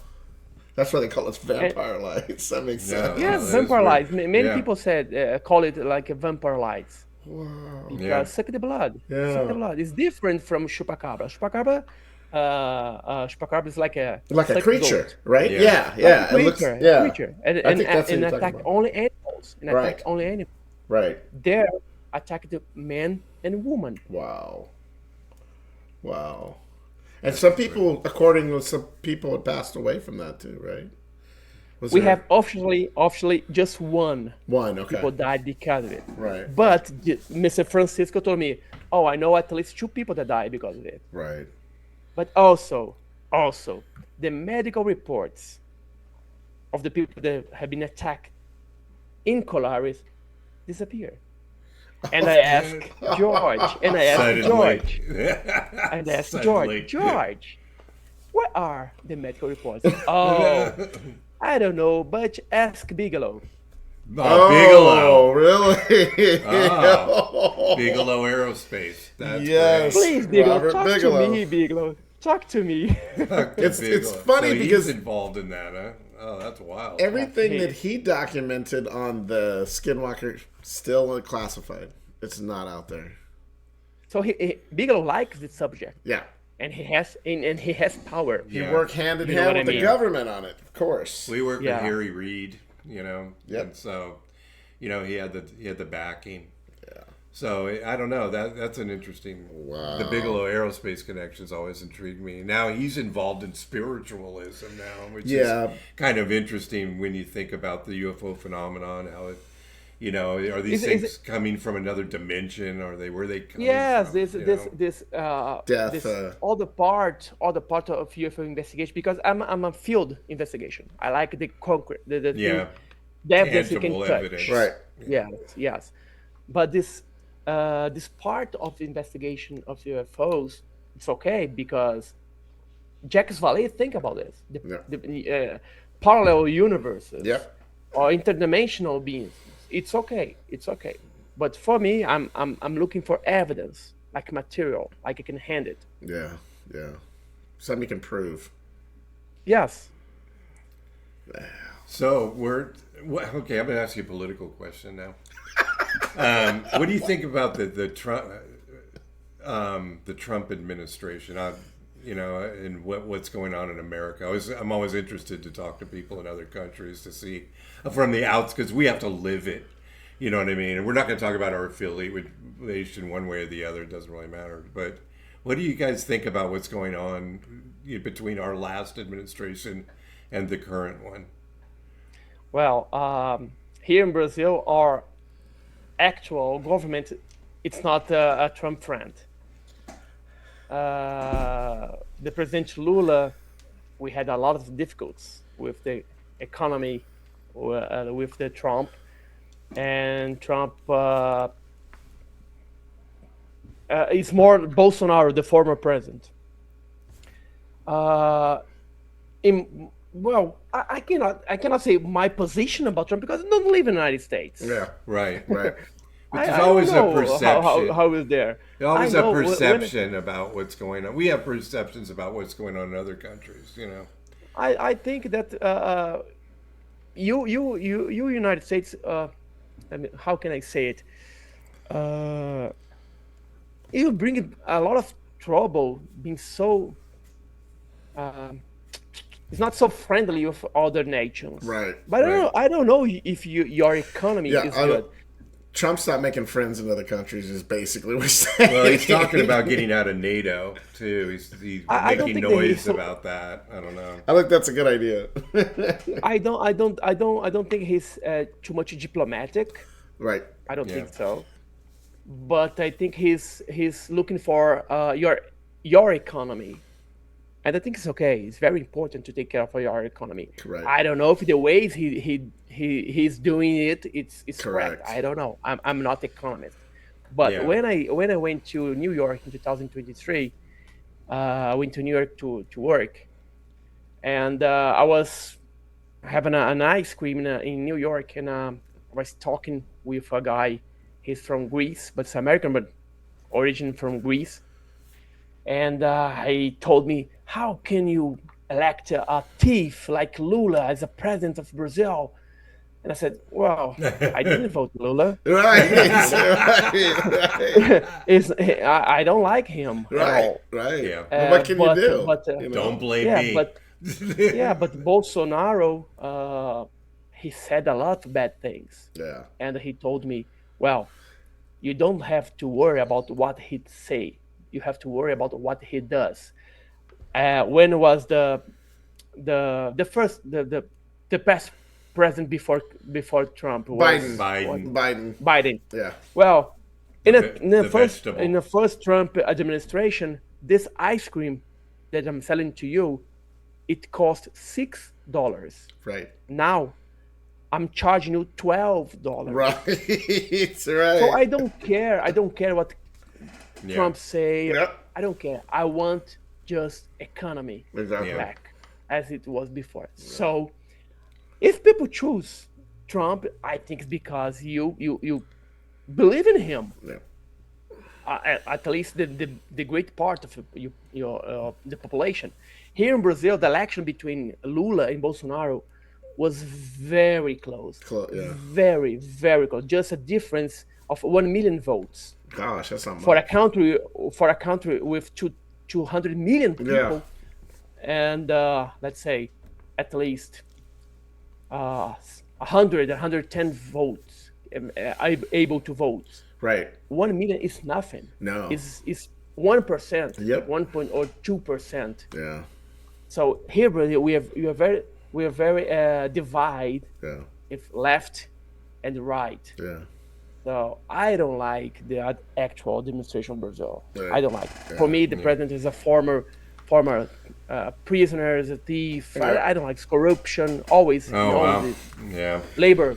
That's why they call us vampire lights. That makes sense. Yeah, Oh, that is vampire weird. lights. Many Yeah. people said call it like a vampire lights. Wow. Because Yeah. suck the blood. Yeah. Suck the blood. It's different from chupacabra. Chupacabra is like a Like a suck creature, goat. right? Yeah. Yeah. Yeah. It looks, Creature, yeah. creature, and I think that's what you're talking attack about. only animals. And Right. attack only animals. Right. There, attack the man and woman. Wow. Wow. And some people, according to some people, had passed away from that too, right? Was We there have officially just one one. Okay. people died because of it. Right. But Mr. Francisco told me, oh, I know at least 2 people that died because of it. Right. But also, the medical reports of the people that have been attacked in Colares disappear. And I asked George, and I asked George, Suddenly. George, where are the medical reports? Oh, I don't know, but ask Bigelow. Oh, Bigelow. really? Oh, Bigelow Aerospace. That's Yes. Please, Bigelow, Robert talk Bigelow. to me, Bigelow. Talk to me. great. It's funny so because- he's involved in that, huh? Oh, that's wild. Everything Hey. that he documented on the Skinwalker still classified. It's not out there. So Bigelow likes the subject, Yeah. and he has power. You Yeah. work hand in You know hand what with I the mean? government on it, of course. We work Yeah. with Harry Reid, you know. Yep. And so, you know, he had the backing. Yeah. So I don't know. That's an interesting. Wow. The Bigelow Aerospace connections always intrigued me. Now he's involved in spiritualism now, which Yeah. is kind of interesting when you think about the UFO phenomenon. How it, you know, are these Is things coming from another dimension? Are they where they coming Yes, from? this you this know? this Death, this uh, all the part of UFO investigation, because I'm a field investigation. I like the concrete, the Yeah. the evidence you can Tangible touch. evidence. Right. Yes. But this part of the investigation of UFOs, it's okay because Jacques Vallée think about this. The parallel universes Yep. or interdimensional beings. it's okay. It's okay. But for me, I'm looking for evidence, like material, like I can hand it. Yeah, yeah. Something you can prove. Yes. So okay. I'm going to ask you a political question now. What do you think about the Trump administration? And what's going on in America? I'm always interested to talk to people in other countries to see from the outs, because we have to live it. You know what I mean? And we're not going to talk about our affiliation one way or the other. It doesn't really matter. But what do you guys think about what's going on between our last administration and the current one? Well, here in Brazil, our actual government, it's not a Trump friend. The President Lula, we had a lot of difficulties with the economy, with the Trump, and Trump is more Bolsonaro, the former president. I cannot say my position about Trump because I don't live in the United States. Yeah, right. I There's always don't a know perception. How is there? There's always a perception about what's going on. We have perceptions about what's going on in other countries. I think that you United States. How can I say it? You bring a lot of trouble being so. It's not so friendly with other nations. Right. But I don't know if your economy is good. Trump's not making friends in other countries is basically what he's saying. Well, he's talking about getting out of NATO too. He's making noise about that. I don't know. I think that's a good idea. I don't think he's too much diplomatic. Right. I don't think so. But I think he's looking for your economy. And I think it's okay. It's very important to take care of your economy. Correct. I don't know if the ways he's doing it's correct. I don't know. I'm not an economist. But when I went to New York in 2023, I went to New York to work, and I was having an ice cream in New York, and I was talking with a guy. He's from Greece, but it's American, but origin from Greece. And he told me, how can you elect a thief like Lula as a president of Brazil? And I said, well, I didn't vote Lula. Right. I don't like him at all. Right. Yeah. Well, what can you do? Don't blame me. But Bolsonaro, he said a lot of bad things. Yeah. And he told me, well, you don't have to worry about what he'd say. You have to worry about what he does. When was the past president before Trump? Was Biden. Yeah. Well, in the first Trump administration, this ice cream that I'm selling to you, it cost $6. Right. Now, I'm charging you $12. Right. It's right. So I don't care. I don't care what Trump say. Yep. I don't care. I want just economy back as it was before. Yeah. So if people choose Trump, I think it's because you believe in him. Yeah. At least the great part of the population. Here in Brazil, the election between Lula and Bolsonaro was very close. Very, very close. Just a difference of 1 million votes. Gosh, that's not much. For a country with 200 million people, and let's say at least 110 votes able to vote. Right. 1 million is nothing. No. It's 1%. Yep. 2%. Yeah. So here, we are very divided. Yeah. If left and right. Yeah. So I don't like the actual administration of Brazil. Right. I don't like. For me, the president is a former prisoner, is a thief. Yeah. I don't like corruption. Always. Labor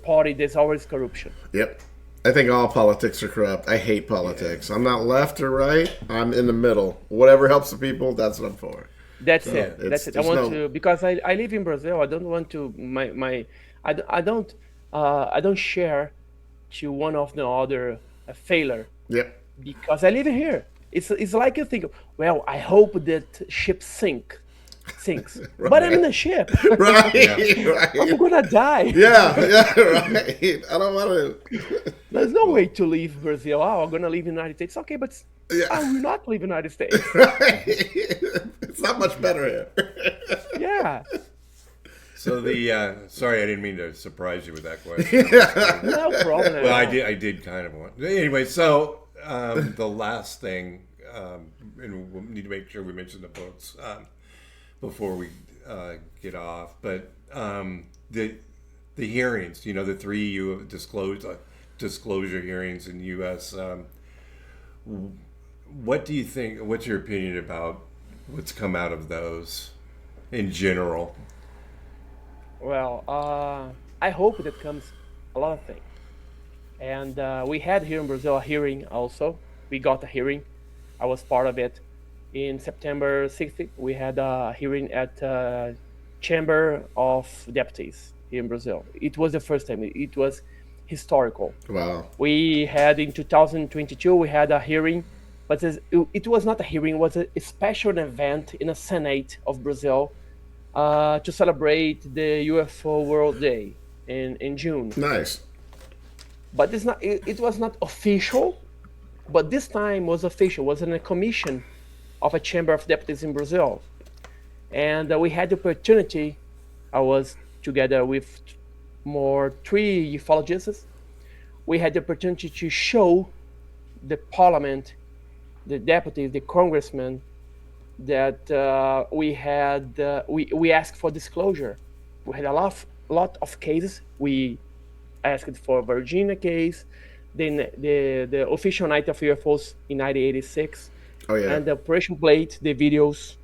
Party. There's always corruption. Yep. I think all politics are corrupt. I hate politics. I'm not left or right. I'm in the middle. Whatever helps the people, that's what I'm for. That's it. I want to, because I live in Brazil. I don't want to I I don't share to one of the other failure Yep. because I live here. It's like you think, well, I hope that ship sinks, but I'm in a ship. Right. Yeah. I'm Right. gonna die. Yeah. Right. I don't want to. There's no way to leave Brazil. Oh, I'm gonna leave the United States. Okay, but Yeah. I will not leave the United States. Right. It's not much better here. Yeah, So sorry, I didn't mean to surprise you with that question. no problem. At Well, all. I did kind of want. Anyway, so the last thing, and we'll need to make sure we mention the books before we get off. But the hearings, the three you disclosure hearings in the U.S. What do you think? What's your opinion about what's come out of those in general? Well, I hope that comes a lot of things. And we had here in Brazil a hearing also. We got a hearing. I was part of it. In September 16th, we had a hearing at Chamber of Deputies here in Brazil. It was the first time. It was historical. Wow. We had in 2022, we had a hearing, but it was not a hearing, it was a special event in the Senate of Brazil to celebrate the UFO World Day in June. Nice. But it was not official, but this time was official, was in a commission of a Chamber of Deputies in Brazil. And we had the opportunity, I was together with three ufologists, we had the opportunity to show the parliament, the deputies, the congressmen, that we asked for disclosure. We had a lot of cases. We asked for Virginia case, then the official night of UFOs in 1986, Oh yeah. and the Operation Blade, the videos.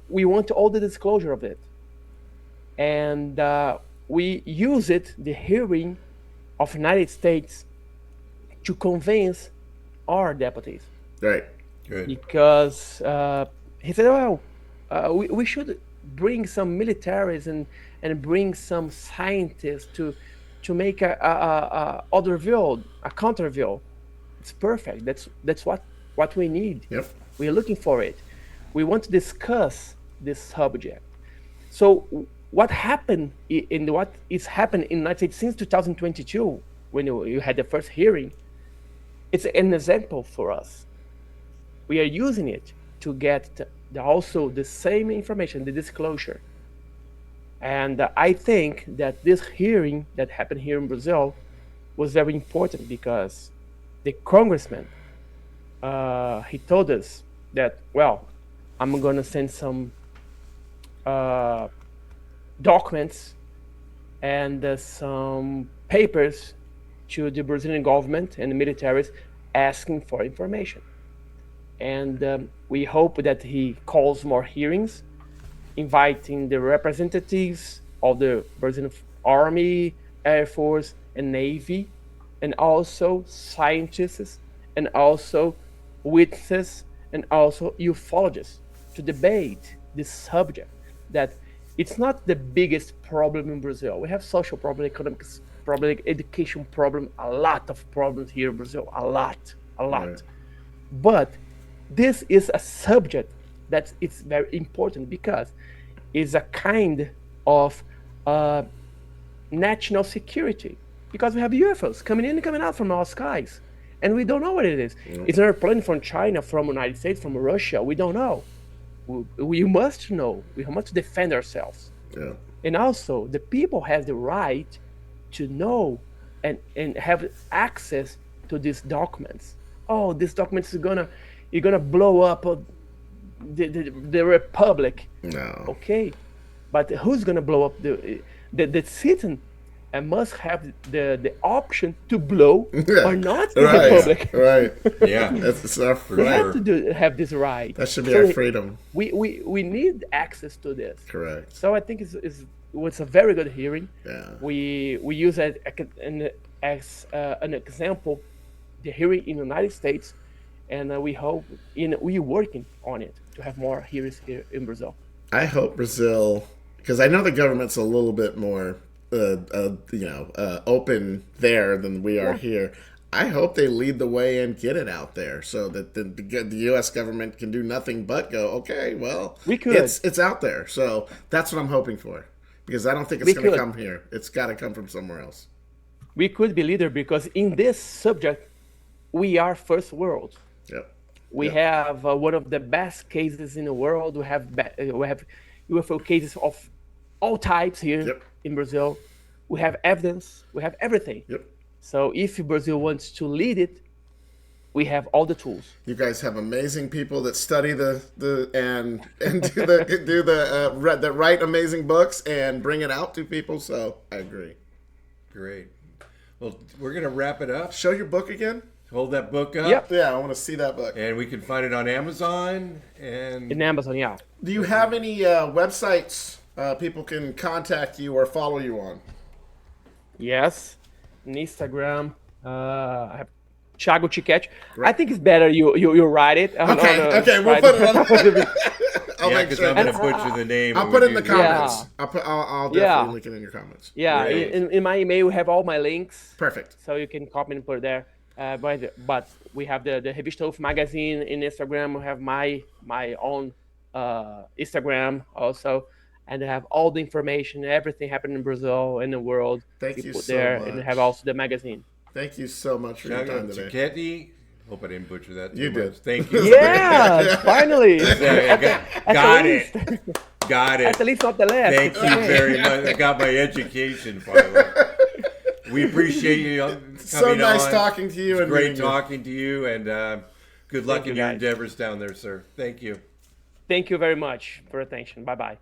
We want all the disclosure of it, and we use it, the hearing of United States, to convince our deputies. Right. Good. Because he said, well, we should bring some militaries and bring some scientists to make a other view, a counter view. It's perfect. That's what we need. Yep. We're looking for it. We want to discuss this subject. So what happened in what is happened in the United States since 2022, when you had the first hearing, it's an example for us. We are using it to get also the same information, the disclosure. And I think that this hearing that happened here in Brazil was very important because the congressman, he told us that, well, I'm going to send some documents and some papers to the Brazilian government and the militaries asking for information. And we hope that he calls more hearings, inviting the representatives of the Brazilian Army, Air Force, and Navy, and also scientists, and also witnesses, and also ufologists to debate this subject. That it's not the biggest problem in Brazil. We have social problem, economic problem, education problem, a lot of problems here in Brazil, a lot. Right. But this is a subject that it's very important because it's a kind of national security. Because we have UFOs coming in and coming out from our skies, and we don't know what it is. It's an airplane from China, from the United States, from Russia. We don't know. We must know. We must defend ourselves. Yeah. And also, the people have the right to know and have access to these documents. Oh, this document is gonna blow up the republic. No. Okay, but who's gonna blow up the citizen? And must have the option to blow or not the republic. Right. Yeah. It's our We have to have this right. That should be our freedom. We need access to this. Correct. So I think it was a very good hearing. Yeah. We use it as an example, the hearing in the United States, and we hope we're working on it to have more hearings here in Brazil. I hope Brazil, because I know the government's a little bit more open there than we are here. I hope they lead the way and get it out there so that the U.S. government can do nothing but go, okay, well, we could. It's out there. So that's what I'm hoping for, because I don't think it's going to come here. It's got to come from somewhere else. We could be leader because in this subject, we are first world. Yep. We have one of the best cases in the world. We have UFO cases of all types here in Brazil. We have evidence. We have everything. Yep. So if Brazil wants to lead it, we have all the tools. You guys have amazing people that study and that write amazing books and bring it out to people. So I agree. Great. Well, we're gonna wrap it up. Show your book again. Hold that book up. Yep. Yeah, I want to see that book. And we can find it on Amazon. And In Amazon, yeah. Do you have any websites people can contact you or follow you on? Yes. On Instagram, I have Thiago Ticchetti. I think it's better you write it. Okay, we'll put it on. I'll make because sure. I'm gonna butcher the name. I'll put it in the comments. I'll definitely link it in your comments. Yeah, Great. in my email we have all my links. Perfect. So you can copy and put it there. But we have the Revista UFO magazine in Instagram. We have my own Instagram also, and they have all the information, everything happening in Brazil and the world. Thank you so there, much. And they have also the magazine. Thank you so much for your time today. Ticchetti. Hope I didn't butcher that. You did. Thank you. Yeah, finally. Got it. Got it. At least not the last. Thank you very much. I got my education finally. We appreciate you coming So nice on. talking to you. It's great talking to you, and good luck in your endeavors down there, sir. Thank you. Thank you very much for your attention. Bye-bye.